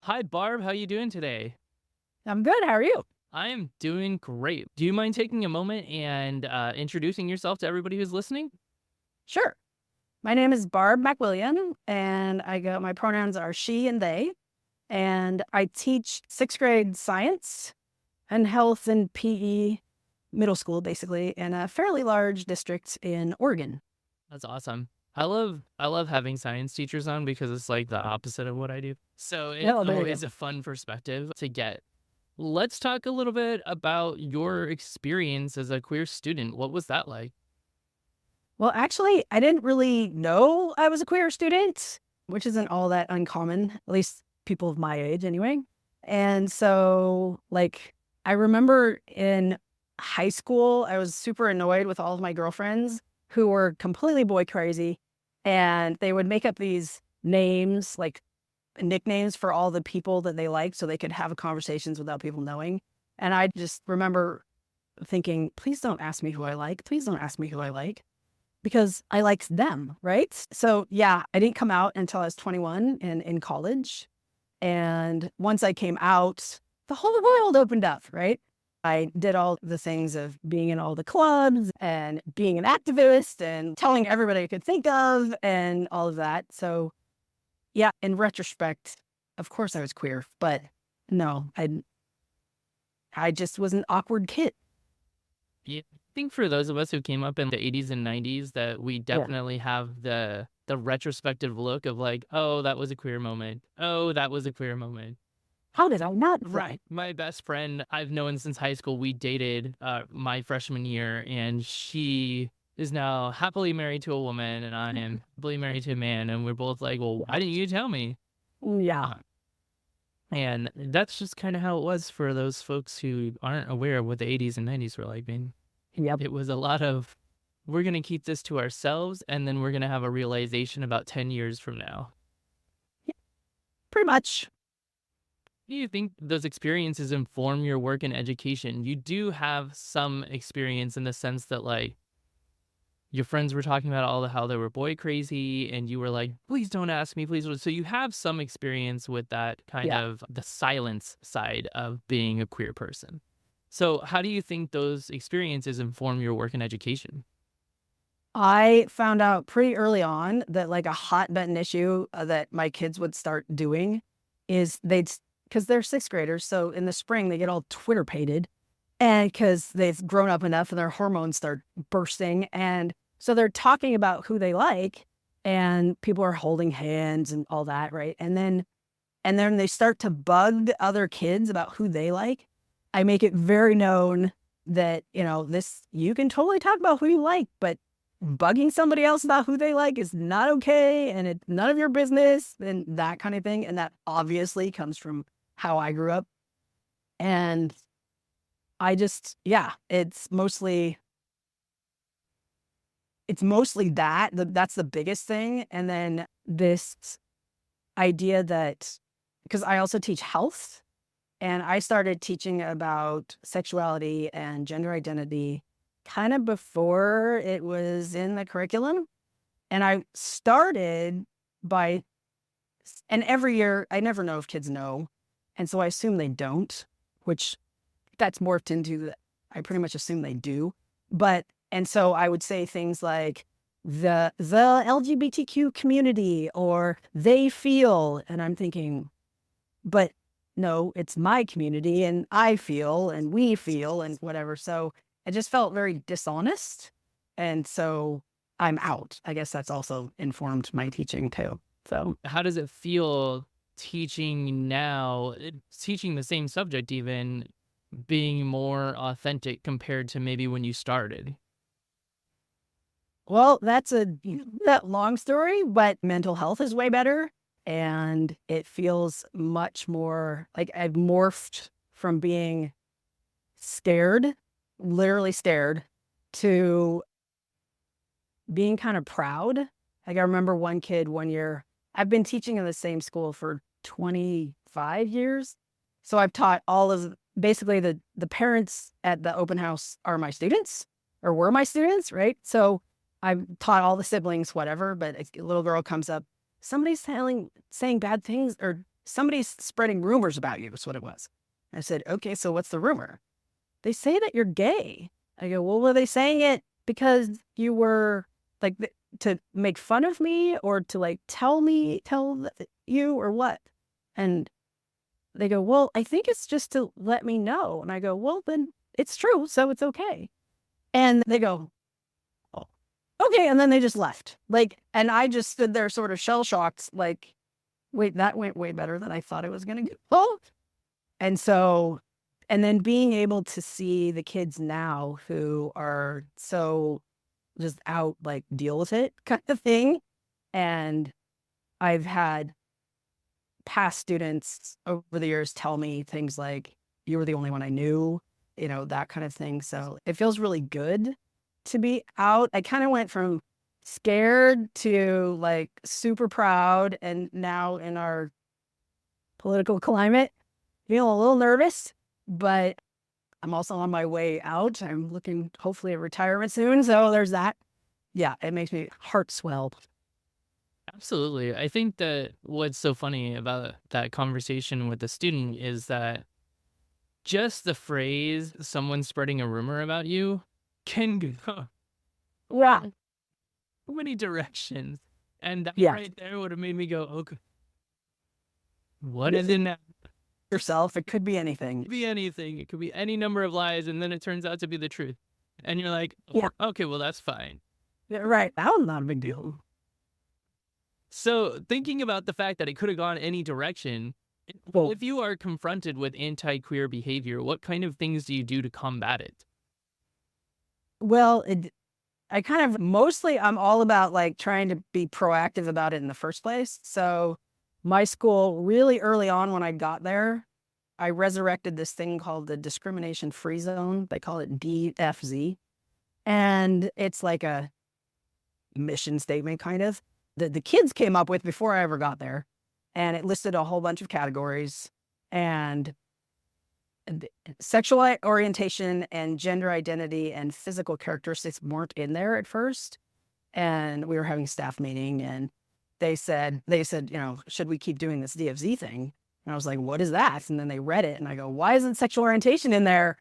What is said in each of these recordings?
Hi, Barb. How you doing today? I'm good. How are you? I am doing great. Do you mind taking a moment and introducing yourself to everybody who's listening? Sure. My name is Barb MacWilliam, and my pronouns are she and they. And I teach sixth grade science and health and PE middle school, basically, in a fairly large district in Oregon. That's awesome. I love having science teachers on because it's like the opposite of what I do. So it's Oh, there you go. always a fun perspective to get. Let's talk a little bit about your experience as a queer student. What was that like? Well, actually, I didn't really know I was a queer student, which isn't all that uncommon, at least people of my age anyway. And so, I remember in high school, I was super annoyed with all of my girlfriends who were completely boy crazy. And they would make up these names, like nicknames for all the people that they liked so they could have conversations without people knowing. And I just remember thinking, please don't ask me who I like. Please don't ask me who I like because I liked them, right? So yeah, I didn't come out until I was 21 and in college. And once I came out, the whole world opened up, right? I did all the things of being in all the clubs and being an activist and telling everybody I could think of and all of that. So yeah, in retrospect, of course I was queer, but no, I just was an awkward kid. Yeah, I think for those of us who came up in the 80s and 90s that we Yeah. definitely have the retrospective look of like, oh, that was a queer moment. Oh, that was a queer moment. How did I not know that? Right. My best friend I've known since high school, we dated my freshman year, and she is now happily married to a woman, and I am happily married to a man. And we're both like, well, why didn't you tell me? Yeah. Uh, and that's just kind of how it was for those folks who aren't aware of what the 80s and 90s were like, man. Yep. It was a lot of, we're going to keep this to ourselves, and then we're going to have a realization about 10 years from now. Yeah, pretty much. Do you think those experiences inform your work in education? You do have some experience in the sense that, like, your friends were talking about all the how they were boy crazy, and you were like, please don't ask me, please don't. So you have some experience with that kind Yeah. of the silence side of being a queer person. So how do you think those experiences inform your work in education? I found out pretty early on that like a hot button issue that my kids would start doing is because they're sixth graders. So in the spring, they get all Twitter pated and because they've grown up enough and their hormones start bursting. And so they're talking about who they like and people are holding hands and all that. Right. And then they start to bug other kids about who they like. I make it very known that, you can totally talk about who you like, but bugging somebody else about who they like is not okay and it's none of your business and that kind of thing. And that obviously comes from how I grew up. And I just, yeah, it's mostly that's the biggest thing. And then this idea that because I also teach health and I started teaching about sexuality and gender identity kind of before it was in the curriculum. And I started by, and every year, I never know if kids know. And so I assume they don't, which that's morphed into that. I pretty much assume they do. And so I would say things like the LGBTQ community or they feel, and I'm thinking, but no, it's my community and I feel and we feel and whatever. So it just felt very dishonest. And so I'm out. I guess that's also informed my teaching too. So How does it feel teaching now, teaching the same subject, even being more authentic compared to maybe when you started? well, that's that long story, but mental health is way better. And it feels much more like I've morphed from being scared, literally scared, to being kind of proud. Like I remember one kid one year, I've been teaching in the same school for 25 years. So I've taught all of basically the parents at the open house are my students or were my students, right? So I've taught all the siblings, whatever, but a little girl comes up, somebody's saying bad things or somebody's spreading rumors about you is what it was. I said, okay, so what's the rumor? They say that you're gay. I go, well, were they saying it because you were like to make fun of me or to like tell you or what? And they go, well, I think it's just to let me know. And I go, well, then it's true. So it's okay. And they go, oh, okay. And then they just left. Like, and I just stood there sort of shell shocked, like, wait, that went way better than I thought it was going to go. And so, and then being able to see the kids now who are so just out, like, deal with it kind of thing. And I've had past students over the years tell me things like, you were the only one I knew, that kind of thing. So it feels really good to be out. I kind of went from scared to like super proud. And now in our political climate, feeling a little nervous, but I'm also on my way out. I'm looking hopefully at retirement soon. So there's that. Yeah, it makes me heart swell. Absolutely. I think that what's so funny about that conversation with the student is that just the phrase someone spreading a rumor about you can go Yeah. so many directions. And that Yeah. right there would have made me go, okay, what is it now? Yourself. It could be anything. It could be anything. It could be any number of lies, and then it turns out to be the truth. And you're like, Yeah. okay, well, that's fine. Yeah, right. That was not a big deal. So thinking about the fact that it could have gone any direction, Well, if you are confronted with anti-queer behavior, what kind of things do you do to combat it? well, I kind of mostly I'm all about like trying to be proactive about it in the first place. So my school really early on when I got there, I resurrected this thing called the discrimination free zone. They call it DFZ. And it's like a mission statement kind of that the kids came up with before I ever got there. And it listed a whole bunch of categories, and sexual orientation and gender identity and physical characteristics weren't in there at first. And we were having a staff meeting and they said, should we keep doing this DFZ thing? And I was like, what is that? And then they read it and I go, why isn't sexual orientation in there?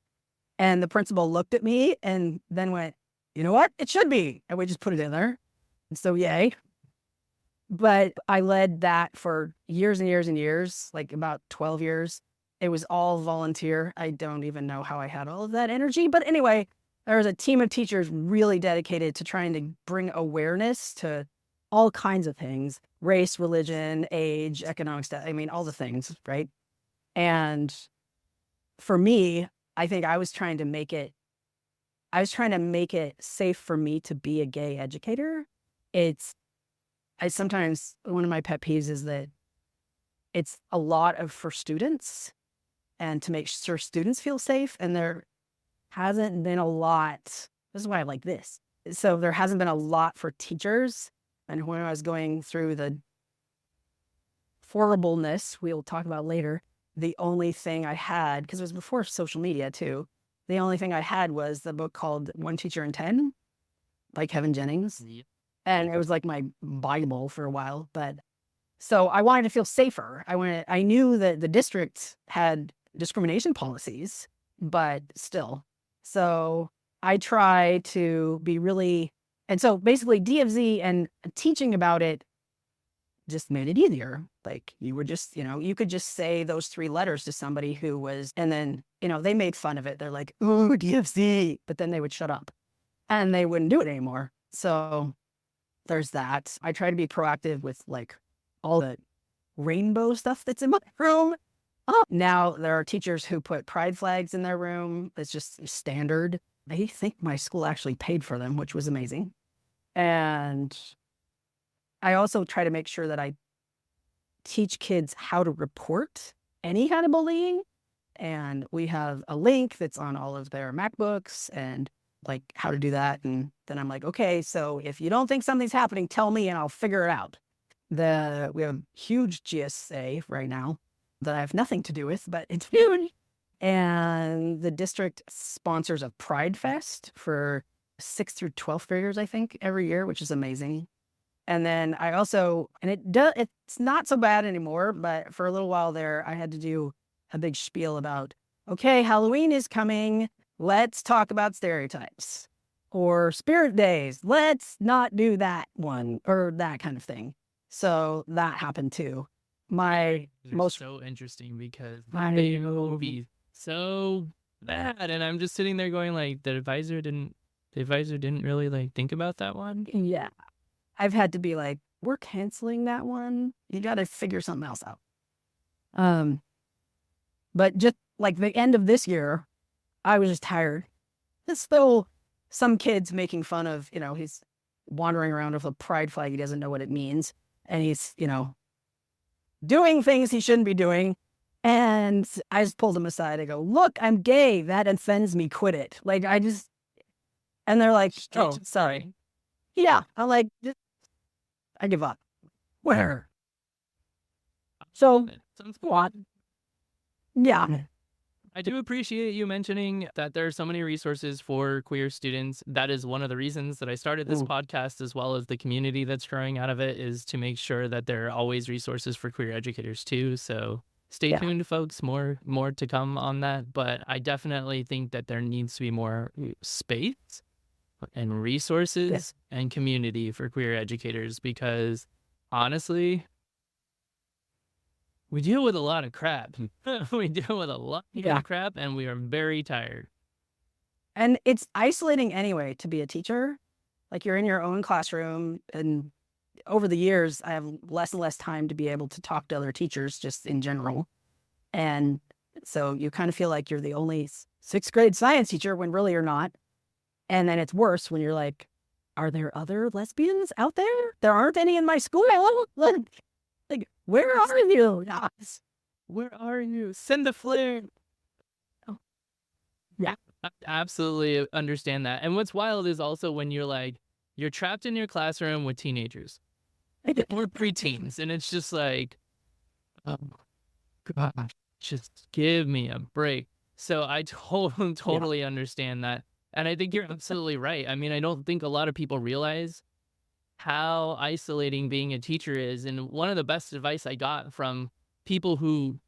And the principal looked at me and then went, you know what? It should be. And we just put it in there. And so, yay. But I led that for years and years and years, like about 12 years. It was all volunteer. I don't even know how I had all of that energy. But anyway, there was a team of teachers really dedicated to trying to bring awareness to all kinds of things: race, religion, age, economic stuff. I mean, all the things, right? And for me, I think I was trying to make it safe for me to be a gay educator. Sometimes one of my pet peeves is that it's a lot for students and to make sure students feel safe. And there hasn't been a lot. This is why I like this. So there hasn't been a lot for teachers. And when I was going through the horribleness we'll talk about later, the only thing I had, because it was before social media too, the only thing I had was the book called One Teacher in 10 by Kevin Jennings. Yeah. And it was like my Bible for a while. But so I wanted to feel safer. I knew that the district had discrimination policies, but still. So I try to be really, and so basically DFZ and teaching about it just made it easier. Like you were just, you could just say those 3 letters to somebody who was, and then, they made fun of it. They're like, ooh, DFZ, but then they would shut up and they wouldn't do it anymore. So there's that. I try to be proactive with like all the rainbow stuff that's in my room. Oh, now there are teachers who put pride flags in their room. It's just standard. They think my school actually paid for them, which was amazing. And I also try to make sure that I teach kids how to report any kind of bullying. And we have a link that's on all of their MacBooks and like how to do that. And then I'm like, okay, so if you don't think something's happening, tell me and I'll figure it out. We have a huge GSA right now that I have nothing to do with, but it's huge. And the district sponsors a Pride Fest for 6th through 12th graders, I think, every year, which is amazing. And then I also, and it's not so bad anymore, but for a little while there, I had to do a big spiel about, okay, Halloween is coming. Let's talk about stereotypes. Or spirit days. Let's not do that one or that kind of thing. So that happened too. My They're most, so interesting because I they know, will be so bad, and I'm just sitting there going like, the advisor didn't really like think about that one. yeah, I've had to be like, we're canceling that one. You got to figure something else out. But just like the end of this year, I was just tired. There's still some kids making fun of, he's wandering around with a pride flag. He doesn't know what it means. And he's, doing things he shouldn't be doing. And I just pulled him aside. I go, look, I'm gay. That offends me. Quit it. Like, and they're like, oh, sorry. Yeah. I'm like, I give up. Where? So, Sounds what? Yeah. I do appreciate you mentioning that there are so many resources for queer students. That is one of the reasons that I started this podcast, as well as the community that's growing out of it, is to make sure that there are always resources for queer educators too. So stay tuned, folks. More to come on that. But I definitely think that there needs to be more space and resources and community for queer educators, because honestly, we deal with a lot of crap. We deal with a lot of crap, and we are very tired. And it's isolating anyway to be a teacher. Like, you're in your own classroom, and over the years, I have less and less time to be able to talk to other teachers just in general. And so you kind of feel like you're the only sixth grade science teacher when really you're not. And then it's worse when you're like, are there other lesbians out there? There aren't any in my school. Like, where are you? Where are you? Send the flare. Oh. Yeah. I absolutely understand that. And what's wild is also when you're trapped in your classroom with teenagers or preteens, and it's just like, oh gosh, just give me a break. So I totally understand that. And I think you're absolutely right. I mean, I don't think a lot of people realize how isolating being a teacher is. And one of the best advice I got from people who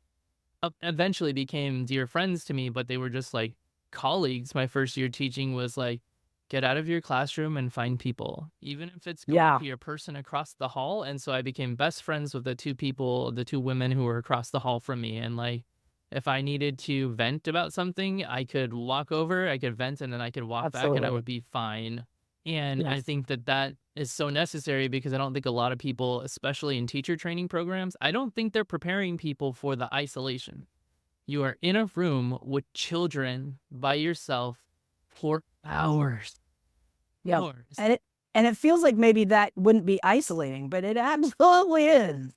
eventually became dear friends to me, but they were just like colleagues my first year teaching, was like, get out of your classroom and find people, even if it's going to be a person across the hall. And so I became best friends with the two women who were across the hall from me. And like, if I needed to vent about something, I could walk over, I could vent, and then I could walk back and I would be fine. And I think that is so necessary, because I don't think a lot of people, especially in teacher training programs, I don't think they're preparing people for the isolation. You are in a room with children by yourself for hours. Yeah. Hours. And it feels like maybe that wouldn't be isolating, but it absolutely is.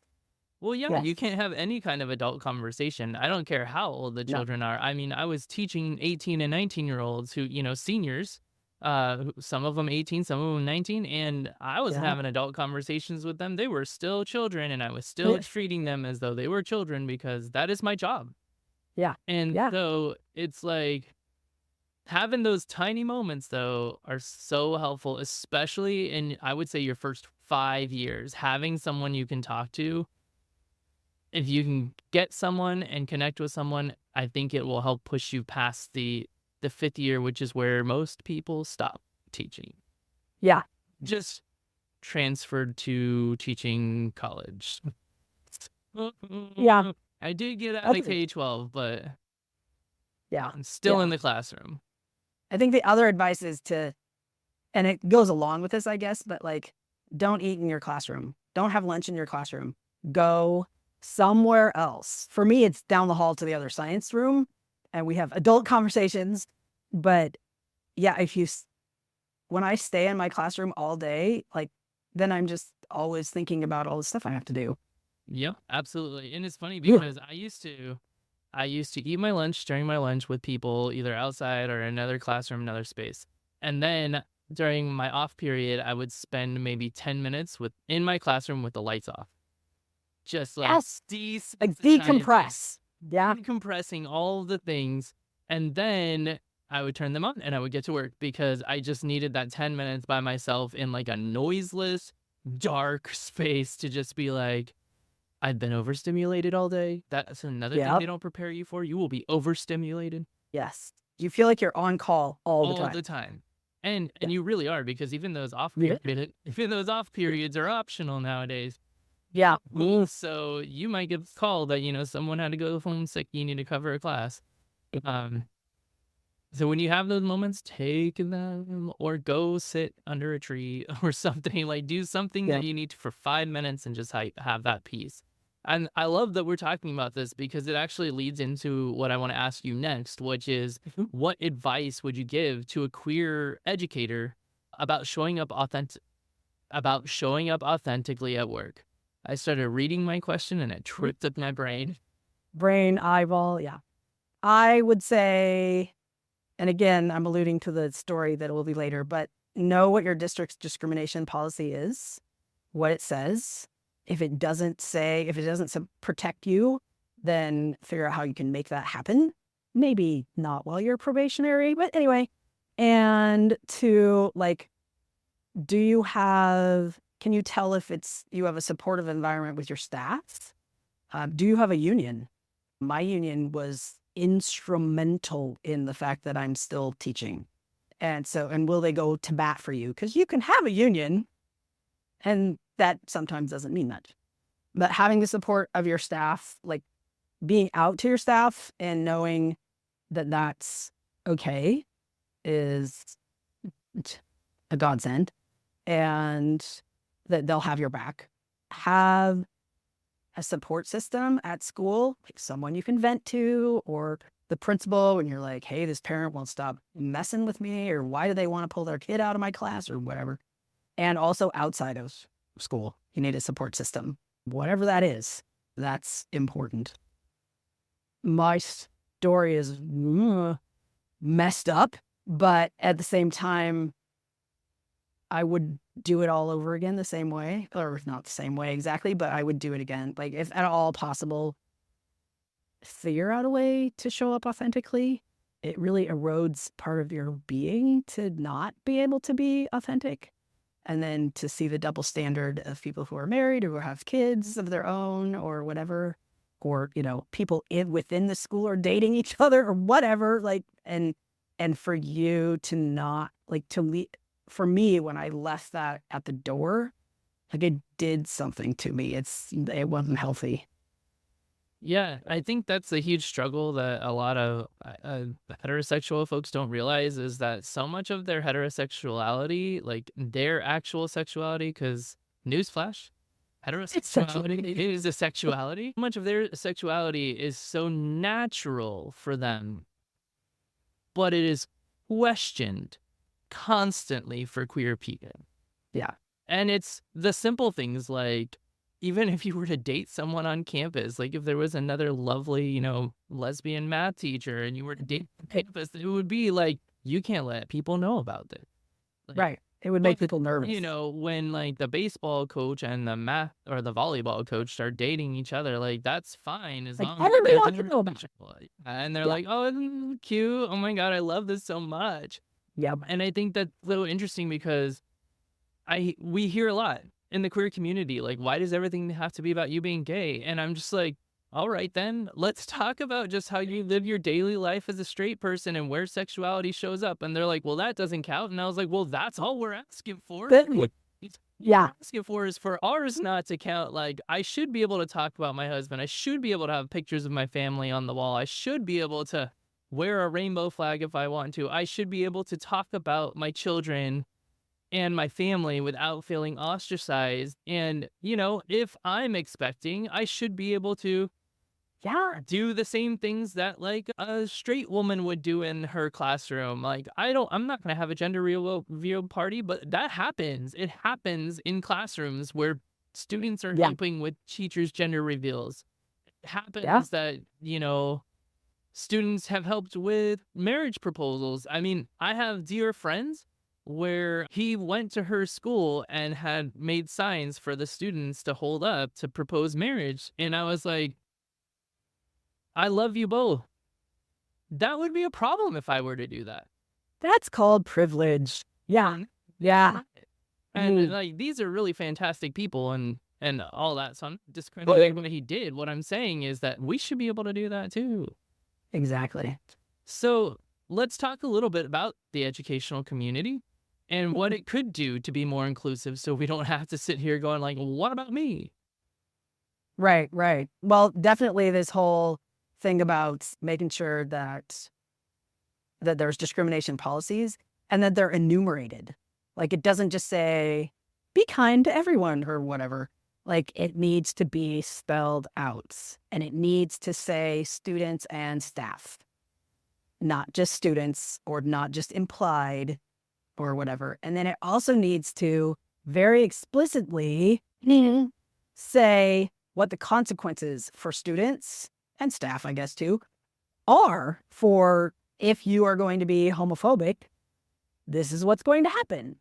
Well, yeah, you can't have any kind of adult conversation. I don't care how old the children are. I mean, I was teaching 18 and 19-year-olds who, seniors, some of them 18, some of them 19, and I was having adult conversations with them. They were still children, and I was still treating them as though they were children, because that is my job. Yeah. And so it's like, having those tiny moments, though, are so helpful, especially in, I would say, your first 5 years. Having someone you can talk to, if you can get someone and connect with someone, I think it will help push you past the fifth year, which is where most people stop teaching. Yeah. Just transferred to teaching college. Yeah. I did get out of K-12, but I'm still in the classroom. I think the other advice is and it goes along with this, I guess, but like, don't eat in your classroom. Don't have lunch in your classroom. Go somewhere else. For me, it's down the hall to the other science room, and we have adult conversations. But yeah, when I stay in my classroom all day, like, then I'm just always thinking about all the stuff I have to do. Yep, absolutely. And it's funny because I used to eat my lunch during my lunch with people either outside or another classroom, another space. And then during my off period, I would spend maybe 10 minutes in my classroom with the lights off. Just like decompress. Yeah. Decompressing all the things. And then I would turn them on and I would get to work, because I just needed that 10 minutes by myself in like a noiseless, dark space to just be like, I've been overstimulated all day. That's another thing Yep. they don't prepare you for. You will be overstimulated Yes. You feel like you're on call all the all time. the time. And Yeah. you really are, because even those off Yeah. periods are optional nowadays. Yeah. So you might get a call that, someone had to go home sick, you need to cover a class. Um, so when you have those moments, take them or go sit under a tree or something, like do something Yeah. that you need to for 5 minutes and just have that peace. And I love that we're talking about this because it actually leads into what I want to ask you next, which is what advice would you give to a queer educator about showing up authentically at work? I started reading my question and it tripped up my brain. Brain, eyeball. Yeah. I would say, and again, I'm alluding to the story that will be later, but know what your district's discrimination policy is, what it says. If it doesn't protect you, then figure out how you can make that happen. Maybe not while you're probationary, but anyway. And to like, can you tell if you have a supportive environment with your staff? Do you have a union? My union was instrumental in the fact that I'm still teaching. And will they go to bat for you? Because you can have a union and that sometimes doesn't mean much. But having the support of your staff, like being out to your staff and knowing that that's okay, is a godsend, and that they'll have your back. Have a support system at school, like someone you can vent to, or the principal when you're like, hey, this parent won't stop messing with me, or why do they want to pull their kid out of my class, or whatever. And also outside of school, you need a support system. Whatever that is, that's important. My story is messed up, but at the same time, I would do it all over again the same way, or not the same way exactly, but I would do it again. Like, if at all possible, figure out a way to show up authentically. It really erodes part of your being to not be able to be authentic. And then to see the double standard of people who are married or who have kids of their own or whatever, or, people within the school are dating each other or whatever, like, and for you to not, like, to leave. For me, when I left that at the door, like, it did something to me. It wasn't healthy. Yeah, I think that's a huge struggle that a lot of heterosexual folks don't realize, is that so much of their heterosexuality, like their actual sexuality, because newsflash, heterosexuality is a sexuality. Much of their sexuality is so natural for them, but it is questioned constantly for queer people. Yeah. And it's the simple things, like, even if you were to date someone on campus, like if there was another lovely, lesbian math teacher and you were to date on campus, it would be like, you can't let people know about this. Like, right. It would make people nervous. When like the baseball coach and the math or the volleyball coach start dating each other, like that's fine as long as everybody wants to know about it. And they're like, oh, isn't it cute? Oh my God, I love this so much. Yeah. And I think that's so interesting because we hear a lot in the queer community, like, why does everything have to be about you being gay? And I'm just like, all right, then let's talk about just how you live your daily life as a straight person and where sexuality shows up. And they're like, well, that doesn't count. And I was like, well, that's all we're asking for. Yeah. Asking for is for ours not to count. Like, I should be able to talk about my husband. I should be able to have pictures of my family on the wall. I should be able to wear a rainbow flag if I want to. I should be able to talk about my children and my family without feeling ostracized. And, if I'm expecting, I should be able to do the same things that like a straight woman would do in her classroom. Like, I'm not going to have a gender reveal party, but that happens. It happens in classrooms where students are helping with teachers' gender reveals. It happens that, students have helped with marriage proposals. I mean, I have dear friends where he went to her school and had made signs for the students to hold up to propose marriage. And I was like, I love you both. That would be a problem if I were to do that. That's called privilege. Yeah. Yeah. And Mhm. like these are really fantastic people and all that. So I'm not discrediting what he did. What I'm saying is that we should be able to do that too. Exactly. So let's talk a little bit about the educational community and what it could do to be more inclusive so we don't have to sit here going like, what about me? Right, right. Well, definitely this whole thing about making sure that there's discrimination policies and that they're enumerated. Like it doesn't just say be kind to everyone or whatever. Like it needs to be spelled out and it needs to say students and staff, not just students or not just implied or whatever. And then it also needs to very explicitly say what the consequences for students and staff, I guess, too, are for if you are going to be homophobic, this is what's going to happen.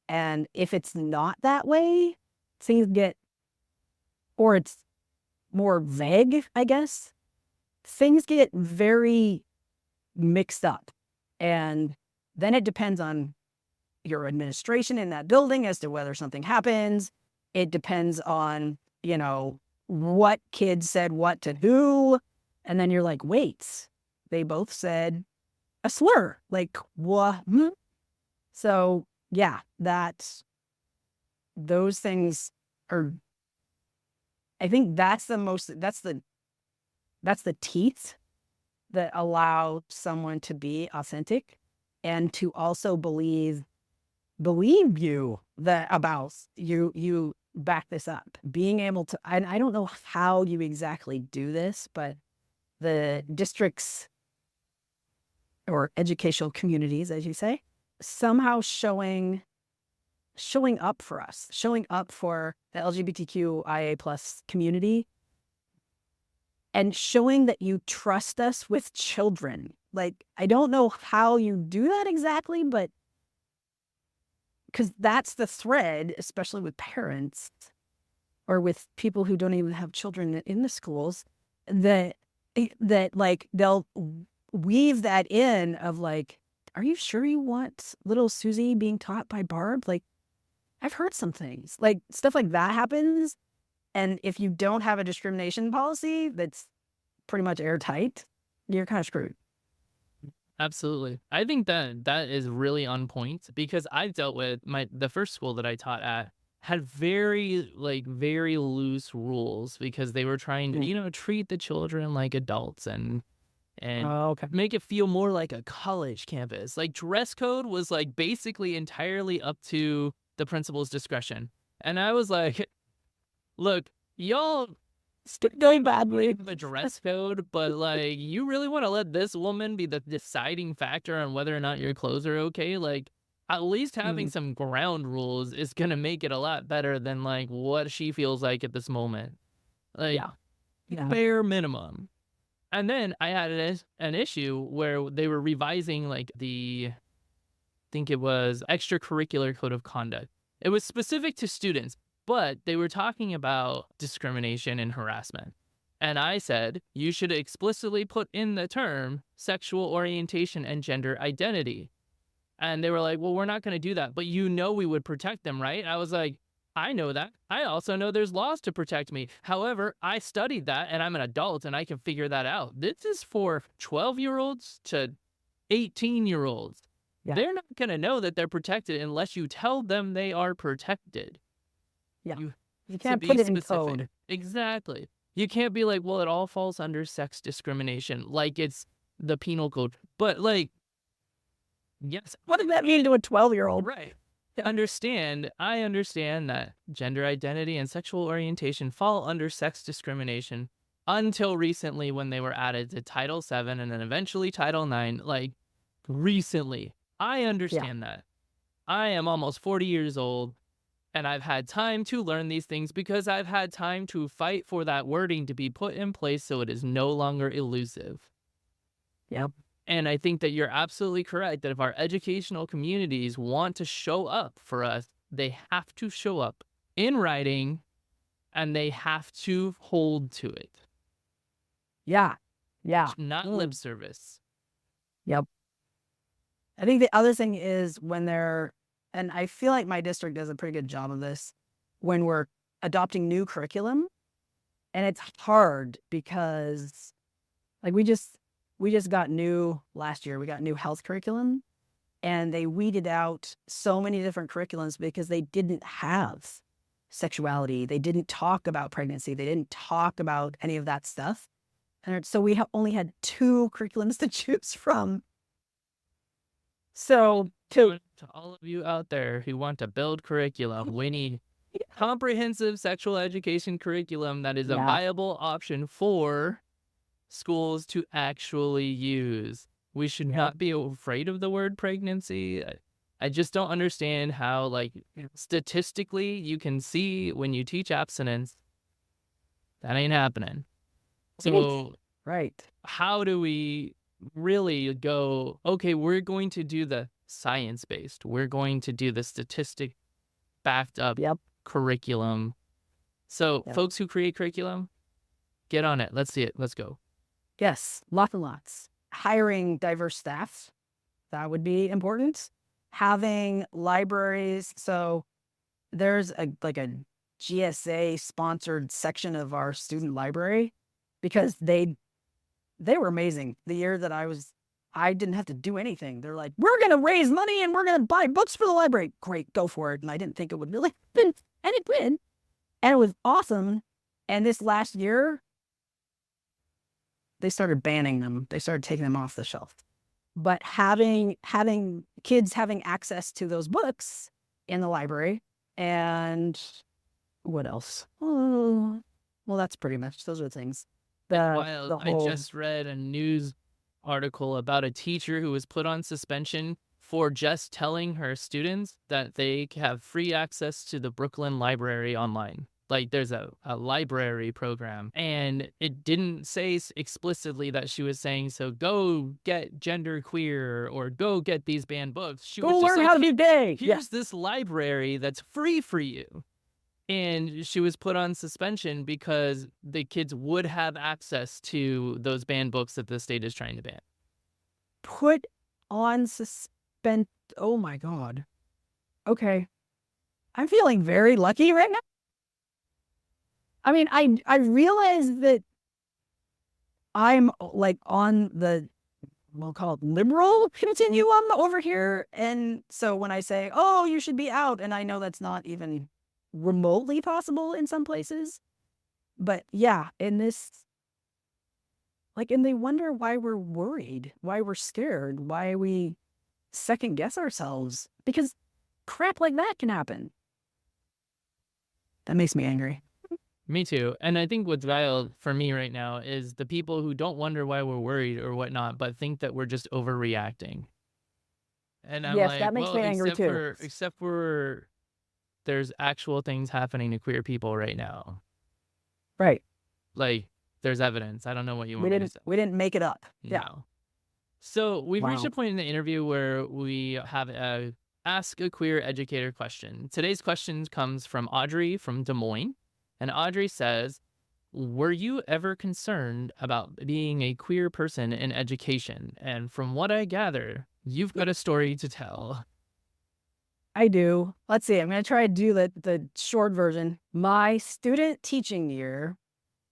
And if it's not that way, things get, or it's more vague, I guess, things get very mixed up. And then it depends on your administration in that building as to whether something happens. It depends on, what kids said what to who. And then you're like, wait, they both said a slur. Like, what? So, yeah, those things are, I think that's the teeth that allow someone to be authentic and to also believe you that about you back this up, being able to, and I don't know how you exactly do this, but the districts or educational communities, as you say, somehow showing up for us, showing up for the LGBTQIA plus community and showing that you trust us with children. Like, I don't know how you do that exactly, but because that's the thread, especially with parents or with people who don't even have children in the schools, that like they'll weave that in of like, are you sure you want little Susie being taught by Barb? Like, I've heard some things like stuff like that happens. And if you don't have a discrimination policy that's pretty much airtight, you're kind of screwed. Absolutely. I think that that is really on point because I dealt with the first school that I taught at had very loose rules because they were trying to, Mm. treat the children like adults and Oh, okay. make it feel more like a college campus. Like dress code was like basically entirely up to the principal's discretion. And I was like, look, y'all Going badly. have a dress code, but like you really want to let this woman be the deciding factor on whether or not your clothes are okay? Like at least having Mm. some ground rules is gonna make it a lot better than like what she feels like at this moment. Like Yeah. Yeah. bare minimum. And then I had an issue where they were revising like I think it was extracurricular code of conduct. It was specific to students, but they were talking about discrimination and harassment. And I said, you should explicitly put in the term sexual orientation and gender identity. And they were like, well, we're not going to do that, but we would protect them, right? I was like, I know that. I also know there's laws to protect me. However, I studied that and I'm an adult and I can figure that out. This is for 12-year-olds to 18-year-olds. Yeah. They're not going to know that they're protected unless you tell them they are protected. Yeah. You You have to can't be put it in specific. code. Exactly. You can't be like, well, it all falls under sex discrimination, like it's the penal code. But like, yes, What does that mean to a 12-year-old? right. I understand that gender identity and sexual orientation fall under sex discrimination until recently when they were added to Title VII and then eventually Title IX. Like, recently. I Yeah. understand that. I am almost 40 years old and I've had time to learn these things because I've had time to fight for that wording to be put in place so it is no longer elusive. Yep. And I think that you're absolutely correct that if our educational communities want to show up for us, they have to show up in writing and they have to hold to it. Yeah. Yeah. Not lip service. Yep. I think the other thing is when they're, and I feel like my district does a pretty good job of this when we're adopting new curriculum. And it's hard because like we just got new last year, we got new health curriculum, and they weeded out so many different curriculums because they didn't have sexuality. They didn't talk about pregnancy. They didn't talk about any of that stuff. And so we only had 2 curriculums to choose from. So To all of you out there who want to build curriculum, we need comprehensive sexual education curriculum that is a viable option for schools to actually use. We should not be afraid of the word pregnancy. I just don't understand how, like, statistically you can see when you teach abstinence, that ain't happening. So right. how do we really go, okay, we're going to do the science-based, we're going to do the statistic backed up curriculum. So folks who create curriculum, get on it. Let's see it. Let's go. Yes, lots and lots. Hiring diverse staff, that would be important. Having libraries. So there's a GSA sponsored section of our student library because they were amazing. The year that I didn't have to do anything. They're like, we're going to raise money and we're going to buy books for the library. Great, go for it. And I didn't think it would really happen. And it did. And it was awesome. And this last year, they started banning them. They started taking them off the shelf. But having kids having access to those books in the library, and what else? Oh, well, that's pretty much, those are the things. I just read a news article about a teacher who was put on suspension for just telling her students that they have free access to the Brooklyn Library online. Like, there's a library program, and it didn't say explicitly that she was saying, so go get gender queer or go get these banned books. She go was just learn like, how to do day. Here's this library that's free for you. And she was put on suspension because the kids would have access to those banned books that the state is trying to ban. Put on suspension. Oh my God. Okay. I'm feeling very lucky right now. I mean, I realize that I'm like on the, we'll call it liberal continuum over here. And so when I say, oh, you should be out, and I know that's not even remotely possible in some places, but yeah, in this, like, and they wonder why we're worried, why we're scared, why we second guess ourselves, because crap like that can happen. That makes me angry. Me too. And I think what's wild for me right now is the people who don't wonder why we're worried or whatnot, but think that we're just overreacting. And I'm like, that makes me angry too. Except for there's actual things happening to queer people right now. Right. Like, there's evidence. I don't know what you want me to say. We didn't make it up. No. Yeah. So we've reached a point in the interview where we have a Ask a Queer Educator question. Today's question comes from Audrey from Des Moines. And Audrey says, were you ever concerned about being a queer person in education? And from what I gather, you've got a story to tell. I do. Let's see. I'm going to try to do the short version. My student teaching year,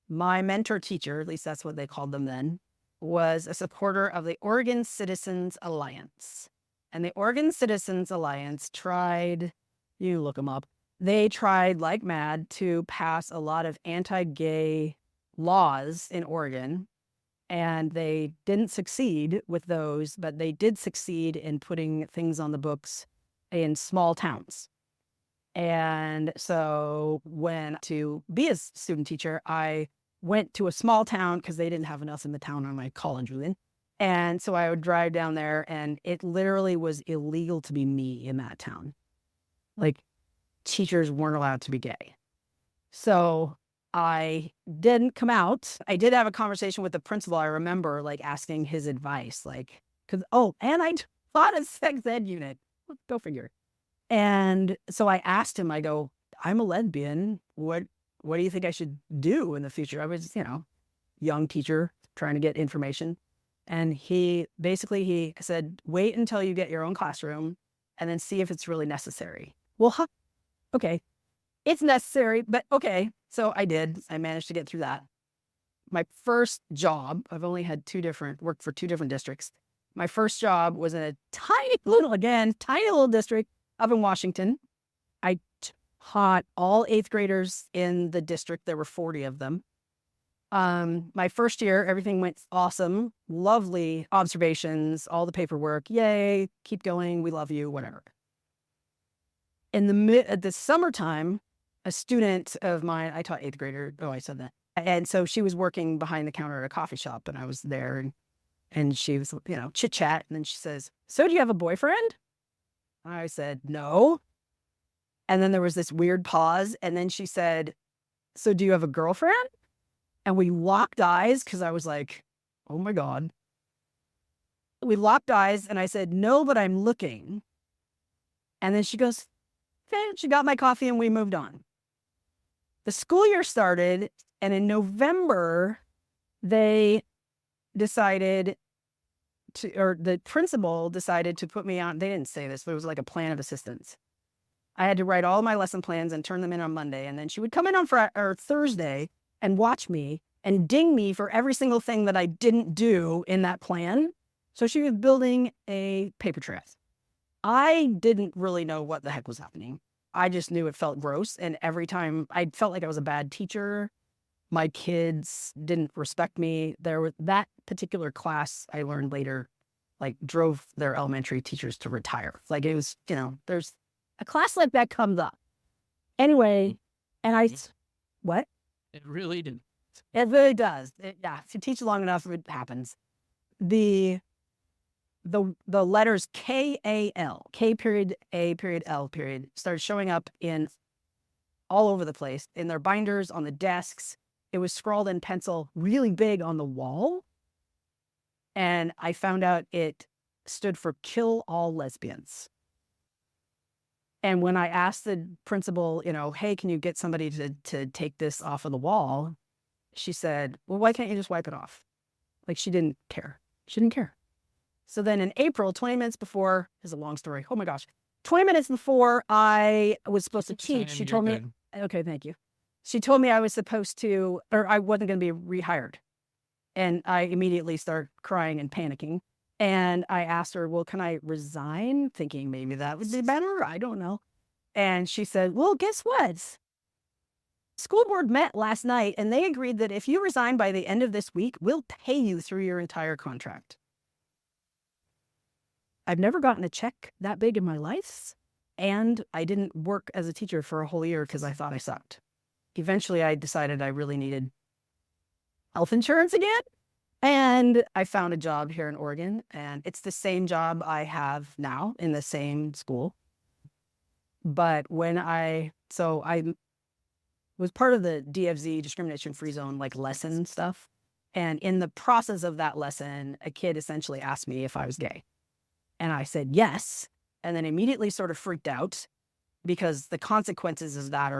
my mentor teacher, at least that's what they called them then, was a supporter of the Oregon Citizens Alliance. And the Oregon Citizens Alliance tried, you look them up, they tried like mad to pass a lot of anti-gay laws in Oregon, and they didn't succeed with those, but they did succeed in putting things on the books in small towns. And so when to be a student teacher, I went to a small town because they didn't have enough in the town on my college was in. And so I would drive down there, and it literally was illegal to be me in that town. Like, teachers weren't allowed to be gay. So I didn't come out. I did have a conversation with the principal. I remember like asking his advice, like, and I taught a sex ed unit. Go figure. And so I asked him, I go, I'm a lesbian. What do you think I should do in the future? I was, young teacher trying to get information. And he said, wait until you get your own classroom and then see if it's really necessary. Well, okay, it's necessary, but okay. So I did. I managed to get through that. My first job, I've only had worked for two different districts. My first job was in a tiny little district up in Washington. I taught all eighth graders in the district. There were 40 of them. My first year, everything went awesome. Lovely observations, all the paperwork. Yay, keep going. We love you, whatever. At the summertime, a student of mine, I taught eighth grader. Oh, I said that. And so she was working behind the counter at a coffee shop, and I was there, and she was, chit chat. And then she says, "So do you have a boyfriend?" I said, "No." And then there was this weird pause. And then she said, "So do you have a girlfriend?" And we locked eyes because I was like, oh my God. We locked eyes and I said, "No, but I'm looking." And then she goes, okay. She got my coffee and we moved on. The school year started, and in November, they decided or the principal decided to put me on. They didn't say this, but it was like a plan of assistance. I had to write all my lesson plans and turn them in on Monday. And then she would come in on Thursday and watch me and ding me for every single thing that I didn't do in that plan. So she was building a paper trail. I didn't really know what the heck was happening. I just knew it felt gross. And every time I felt like I was a bad teacher, my kids didn't respect me. That particular class, I learned later, like drove their elementary teachers to retire. Like it was, there's a class like that comes up. Anyway, and what? It really did. It really does. Yeah, if you teach long enough, it happens. The letters K-A-L, K period, A period, L period, started showing up in all over the place, in their binders, on the desks. It was scrawled in pencil really big on the wall. And I found out it stood for Kill All Lesbians. And when I asked the principal, hey, can you get somebody to take this off of the wall? She said, well, why can't you just wipe it off? Like she didn't care. She didn't care. So then in April, 20 minutes before, this is a long story. Oh my gosh. 20 minutes before I was supposed to teach, she told me, okay, thank you. She told me I was supposed to, or I wasn't going to be rehired. And I immediately started crying and panicking. And I asked her, well, can I resign? Thinking maybe that would be better. I don't know. And she said, well, guess what? School board met last night and they agreed that if you resign by the end of this week, we'll pay you through your entire contract. I've never gotten a check that big in my life. And I didn't work as a teacher for a whole year because I thought I sucked. Eventually, I decided I really needed health insurance again. And I found a job here in Oregon, and it's the same job I have now in the same school. But I was part of the DFZ, discrimination free zone, like lesson stuff. And in the process of that lesson, a kid essentially asked me if I was gay. And I said yes, and then immediately sort of freaked out because the consequences of that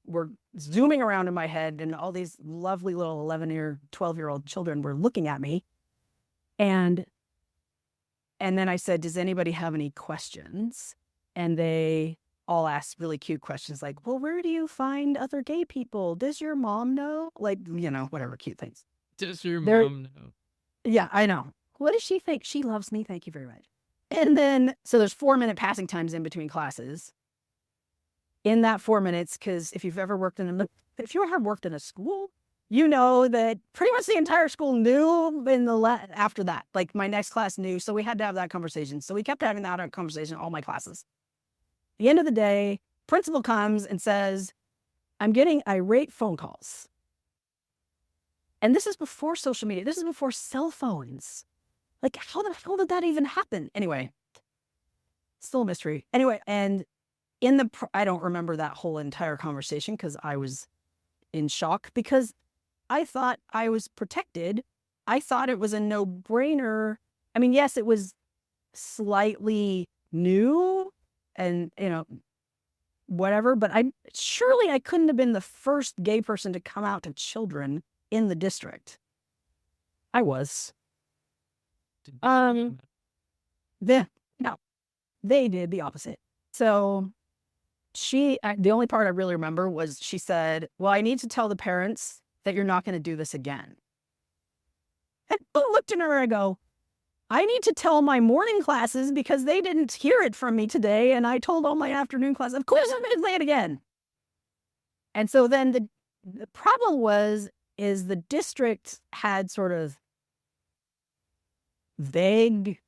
were zooming around in my head, and all these lovely little 11-year, 12-year-old children were looking at me. And then I said, does anybody have any questions? And they all asked really cute questions like, well, where do you find other gay people? Does your mom know? Like, whatever cute things. Does your mom know? Yeah, I know. What does she think? She loves me. Thank you very much. And then, so there's 4-minute passing times in between classes. In that 4 minutes, because if you've ever worked in a school, you know that pretty much the entire school knew after that. Like my next class knew, so we had to have that conversation. So we kept having that conversation in all my classes. At the end of the day, principal comes and says, I'm getting irate phone calls. And this is before social media. This is before cell phones. Like, how the hell did that even happen? Anyway, still a mystery. Anyway, and I don't remember that whole entire conversation because I was in shock because I thought I was protected. I thought it was a no-brainer. I mean, yes, it was slightly new and, whatever, but surely I couldn't have been the first gay person to come out to children in the district. I was. Yeah, no. They did the opposite. So the only part I really remember was she said, well, I need to tell the parents that you're not going to do this again. And I looked at her and I go, I need to tell my morning classes because they didn't hear it from me today. And I told all my afternoon classes, of course I'm going to say it again. And so then the problem is the district had sort of vague,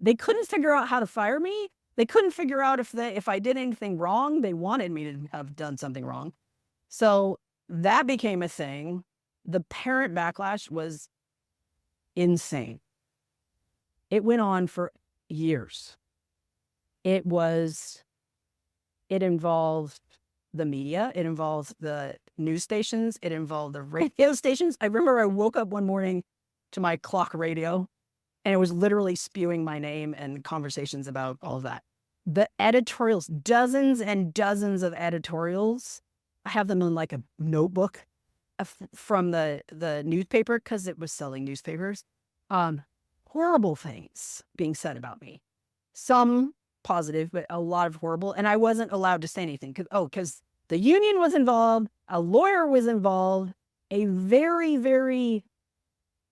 they couldn't figure out how to fire me. They couldn't figure out if I did anything wrong. They wanted me to have done something wrong. So that became a thing. The parent backlash was insane. It went on for years. It involved the media. It involved the news stations. It involved the radio stations. I remember I woke up one morning to my clock radio and it was literally spewing my name and conversations about all of that. The editorials, dozens and dozens of editorials. I have them in like a notebook from the newspaper because it was selling newspapers. Horrible things being said about me. Some positive, but a lot of horrible. And I wasn't allowed to say anything because the union was involved, a lawyer was involved, a very, very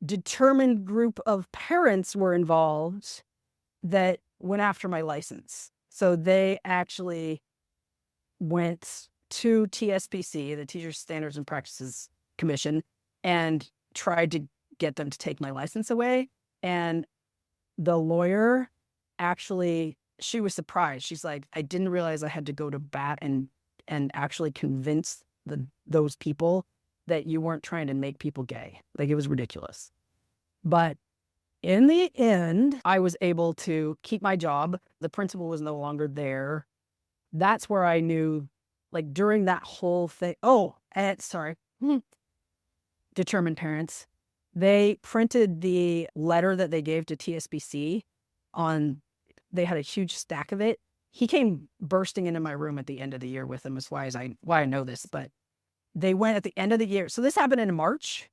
determined group of parents were involved that went after my license. So they actually went to TSPC, the Teacher Standards and Practices Commission, and tried to get them to take my license away. And the lawyer actually, she was surprised. She's like, I didn't realize I had to go to bat and actually convince those people that you weren't trying to make people gay. Like, it was ridiculous. But in the end, I was able to keep my job. The principal was no longer there. That's where I knew, like, during that whole thing. Determined parents. They printed the letter that they gave to TSBC they had a huge stack of it. He came bursting into my room at the end of the year with them, is why I know this, but they went at the end of the year. So this happened in March.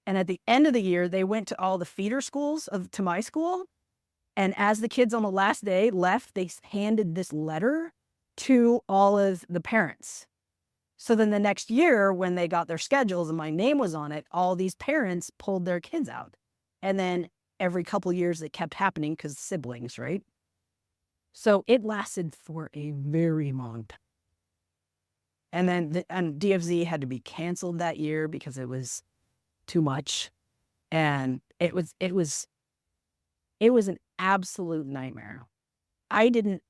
And at the end of the year, they went to all the feeder schools to my school. And as the kids on the last day left, they handed this letter to all of the parents. So then the next year, when they got their schedules and my name was on it, all these parents pulled their kids out. And then every couple of years, it kept happening because siblings, right? So it lasted for a very long time. And then DFZ had to be canceled that year because it was too much. And it was an absolute nightmare. I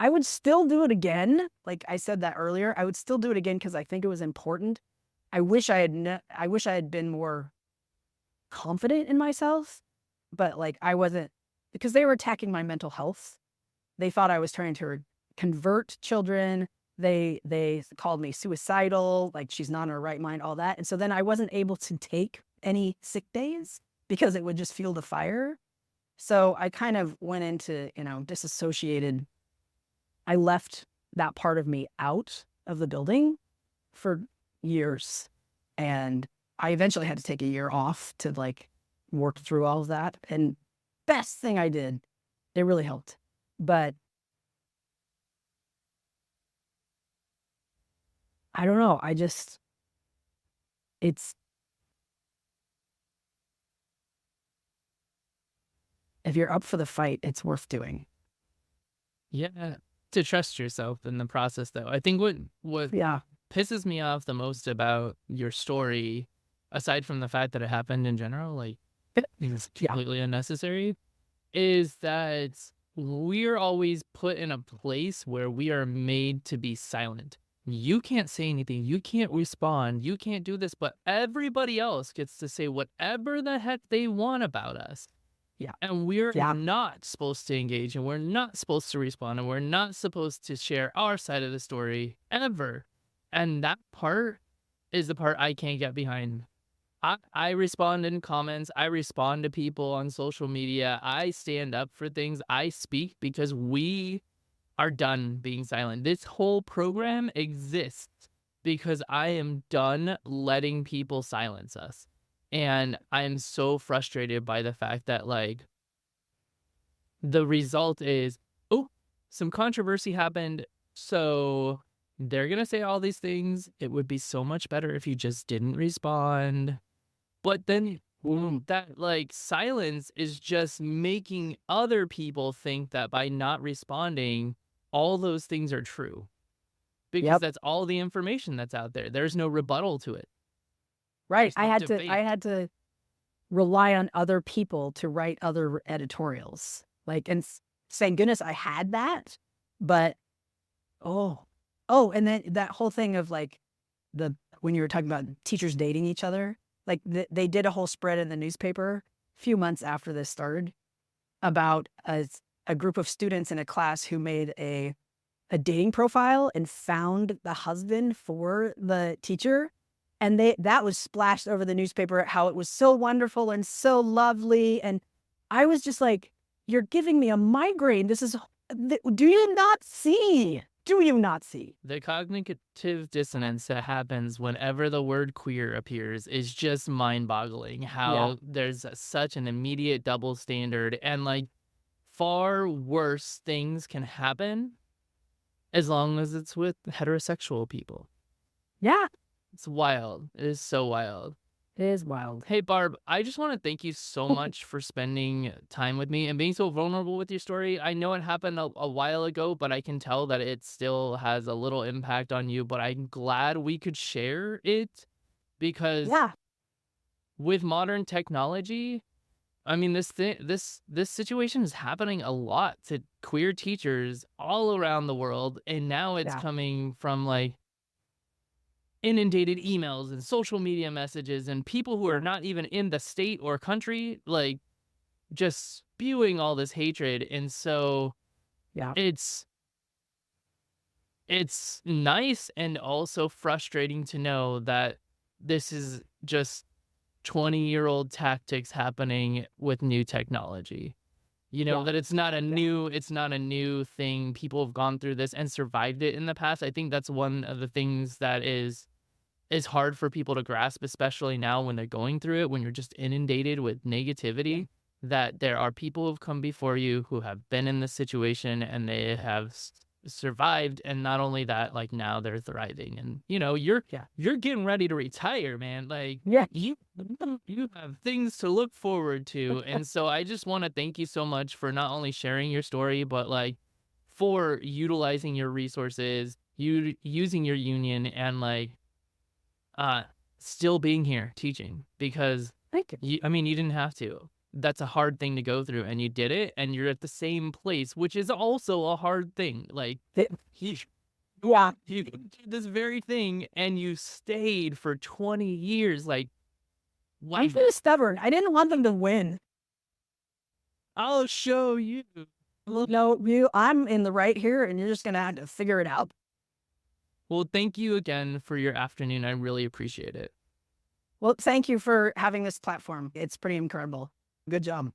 would still do it again. Like I said that earlier, I would still do it again because I think it was important. I wish I had been more confident in myself, but like I wasn't, because they were attacking my mental health. They thought I was trying to convert children. They called me suicidal, like she's not in her right mind, all that. And so then I wasn't able to take any sick days because it would just fuel the fire. So I kind of went into, disassociated. I left that part of me out of the building for years. And I eventually had to take a year off to like work through all of that. And best thing I did, it really helped. But I don't know. If you're up for the fight, it's worth doing. Yeah. To trust yourself in the process, though. I think what pisses me off the most about your story, aside from the fact that it happened in general, like it's completely unnecessary, is that we're always put in a place where we are made to be silent. You can't say anything. You can't respond. You can't do this, but everybody else gets to say whatever the heck they want about us. Yeah. And we're not supposed to engage, and we're not supposed to respond, and we're not supposed to share our side of the story ever. And that part is the part I can't get behind. I respond in comments. I respond to people on social media. I stand up for things. I speak because we are done being silent. This whole program exists because I am done letting people silence us. And I am so frustrated by the fact that, like, the result is, oh, some controversy happened, so they're gonna say all these things. It would be so much better if you just didn't respond. But then that like silence is just making other people think that by not responding, all those things are true. Because Yep. that's all the information that's out there. There's no rebuttal to it. Right. There's no I debate. had to rely on other people to write other editorials. Like, and thank goodness I had that. But oh, oh, and then that whole thing of like when you were talking about teachers dating each other, like they did a whole spread in the newspaper a few months after this started about a group of students in a class who made a dating profile and found the husband for the teacher. And that was splashed over the newspaper, how it was so wonderful and so lovely. And I was just like, you're giving me a migraine. Do you not see? Do you not see? The cognitive dissonance that happens whenever the word queer appears is just mind-boggling. Yeah. How there's such an immediate double standard, and like far worse things can happen as long as it's with heterosexual people. Yeah. It's wild. It is so wild. It is wild. Hey, Barb, I just want to thank you so much for spending time with me and being so vulnerable with your story. I know it happened a while ago, but I can tell that it still has a little impact on you. But I'm glad we could share it because Yeah. with modern technology, I mean, this situation is happening a lot to queer teachers all around the world, and now it's Yeah. coming from like inundated emails and social media messages and people who are not even in the state or country, like just spewing all this hatred. And so Yeah. it's nice and also frustrating to know that this is just 20-year-old tactics happening with new technology. You know, Yeah. that it's not a new thing. People have gone through this and survived it in the past. I think that's one of the things that is hard for people to grasp, especially now when they're going through it, when you're just inundated with negativity, that there are people who've come before you who have been in this situation and they have survived. And not only that, like now they're thriving. And you know, Yeah. you're getting ready to retire, man. Like Yeah. you have things to look forward to. And so I just want to thank you so much for not only sharing your story, but like for utilizing your resources, you using your union, and like uh still being here teaching, because Thank you. I mean, you didn't have to. That's a hard thing to go through, and you did it, and you're at the same place, which is also a hard thing. Like Th- you, Yeah. you did this very thing and you stayed for 20 years. Like, I'm wow. pretty stubborn. I didn't want them to win. I'll show you. No, I'm in the right here, and you're just gonna have to figure it out. Well, thank you again for your afternoon. I really appreciate it. Well, thank you for having this platform. It's pretty incredible. Good job.